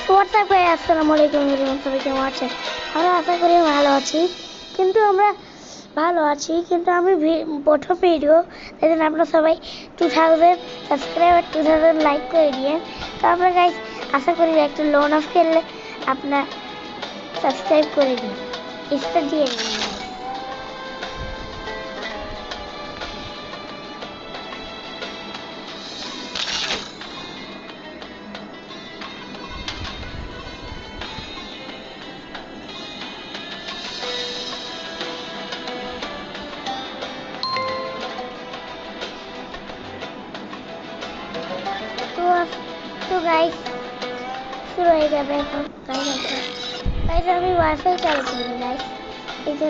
WhatsApp guys, আসসালামু আলাইকুম everyone, সবাই কেমন আছেন? আমরা আশা করি ভালো আছি। কিন্তু আমি প্রথম ভিডিও, তাই জন্য আপনারা সবাই 2000 সাবস্ক্রাইবার 2000 লাইক করে দিয়ে। তো আমরা গাইস আশা করি একটা লোন অফ খেললে আপনার সাবস্ক্রাইব করে দিন, স্টার দিয়ে দিন। তো গাইস শুরু হয়ে যাবে এখন। গাইস আমি ওয়াইফাই চালু করি গাইস। এই যে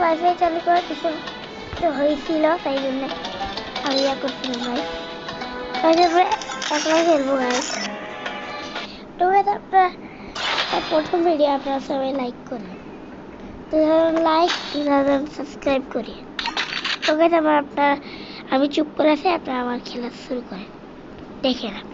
ওয়াইফাই চালু করার কিছু হয়েছিল, তাই জন্য আমি করছিলাম গাইস। একলাই খেলবো গাইস। তো গাইস আপনারা প্রথম ভিডিও আপনারা সবাই লাইক করেন, 2000 লাইক 2000 সাবস্ক্রাইব করি। তো গাইস আমি চুপ করে আছি, আপনারা আমার খেলা শুরু করেন, দেখেন আপনারা।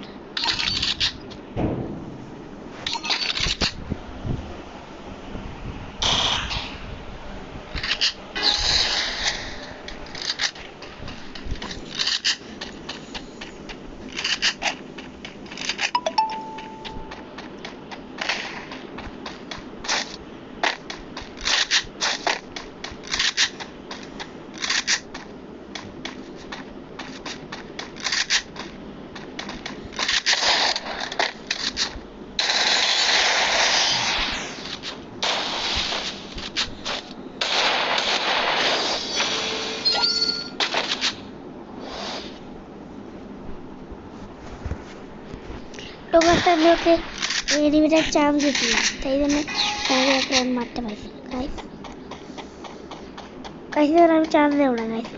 তো গাইস আমি ওকে এনিমিটার চান্স দিয়েছিলাম, তাই জন্য আমি ওকে মারতে পারছি গাইস। আমি চান্স দেব না গাইস।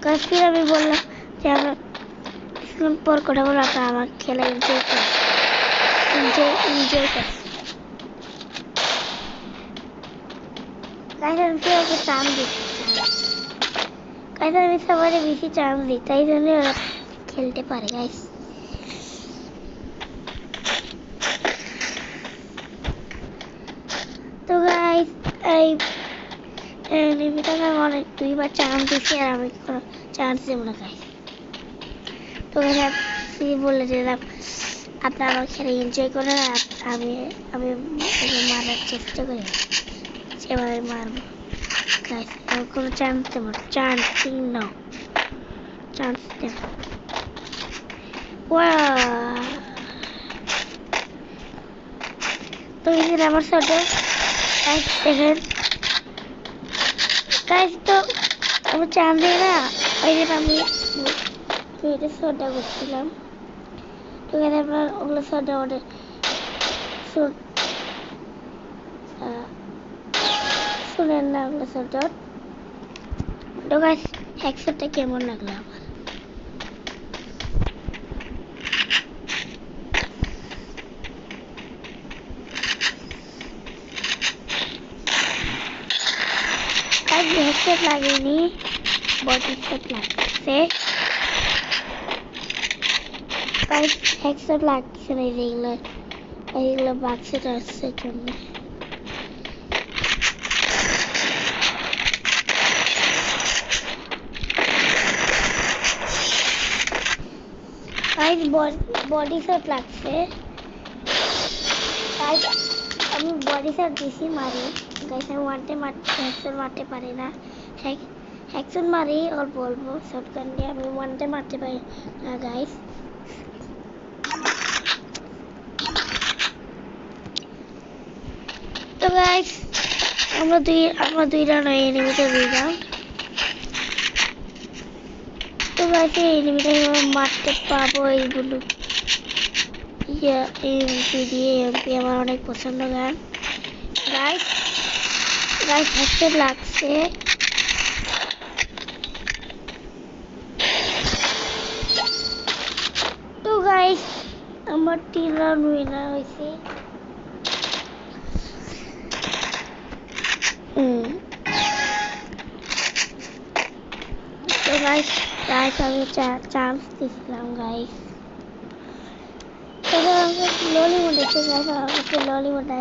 গাইস ফির আমি বললাম যে আমরা কিছুক্ষণ পর কথা বলবো, আপনারা আমার খেলা এনজয় করেন। গাইস আমি ওকে চান্স দিচ্ছি, আমি সবাই বেশি চান্স দিই, তাই জন্য ওরা খেলতে পারে গাইস। তো গাইস এই এনিমিটাকে আমি অনেক দুইবার চান্স দিচ্ছি, আর আমি কোনো চান্স দেব না গাইস। তো গাইস বলে দিলাম আপনারা আমার খেলা এনজয় করেন, আর আমি মারার চেষ্টা করি, সেভাবে মারবো গাইস। আমি কোনো চান্স দেব না, চান্স দেব। তো এই যে আমার সাথে গাইস দেখেন গাইস, তো আমি চান দিই না, ওই যে আমি এটা সোডা করছিলাম। তো এখানে আপনার ওগুলো সোডা ওদের শুনেন না ওগুলো সোডা। তো গাইস হ্যাকশটটা কেমন লাগলো আমার? হেডশট লাগেনি, বডি শট লাগছে। হেডশট লাগছে না, এইগুলো বাক্সে আসছে জন্য। বডি শট লাগছে। আমি বডি শট বেশি মারি গাইস, আমি হেডশট মারতে পারি না। হেডশট মারি অল্প শটগান দিয়ে, আমি ওয়ানটে মারতে পারি না গাইস। তো গাইস আমরা দুই রাউন্ড এনিমিটা দুই রাউন্ড। তো গাইস এই এনিমিটা মারতে পাবো, এইগুলো এমপি আমার অনেক পছন্দ গান গাইস। হেডশট লাগছে। তো গাইস আমার 3 রাউন্ড উইনার হয়েছে। তো গাইস গাইস গাইস আমি চান্স দিছিলাম গাইস তবে আমাকে স্লোলি মনে হচ্ছে গাইস আমাকে স্লোলি মনে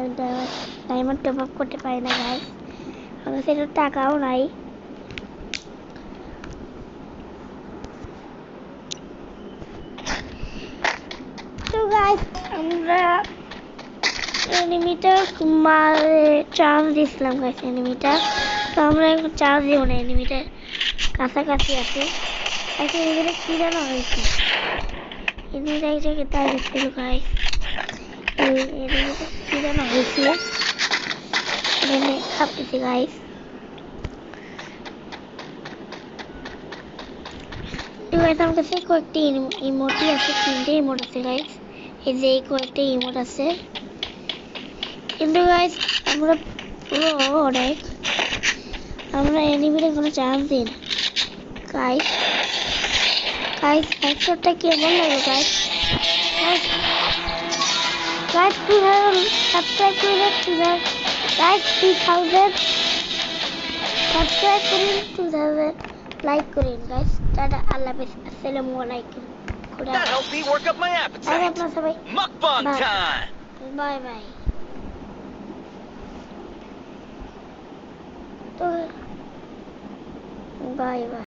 ডায়মন্ড টপ আপ করতে পারি না গাইস আমার সেটা টাকাও নাই তো গাইস আমরা এনিমিটা চান্স দিছিলাম গাইস এনিমিটা তো আমরা এখন চান্স দিব না এনিমিটা কাছাকাছি আছে এখন এখানে কি জানা হয়েছে এনিমিটা এই জায়গায় দাঁড়িয়ে ছিল গাইস এনিমিটা কি জানা হয়েছে এখানে খাপতেছে গাইস তো গাইস আমার কাছে কয়েকটি ইমোটি আছে 3টে ইমোট আছে গাইস এই যে এই কয়েকটি ইমোট আছে কিন্তু গাইস আমরা পুরো অনেক আমরা এনিমিতে কোনো চান্স দিই না গাইস গাইস হেডশটটা কেমন লাগলো গাইস গাইস 2000 সাবস্ক্রাইব করে গাইস 3000 সাবস্ক্রাইব করুন 2000 লাইক করুন গাইস টাটা আল্লাহ হাফেজ আসসালামু আলাইকুম That helped me work up my appetite. আপনারা সবাই Mukbang Bye. time. Bye bye তো বাই বাই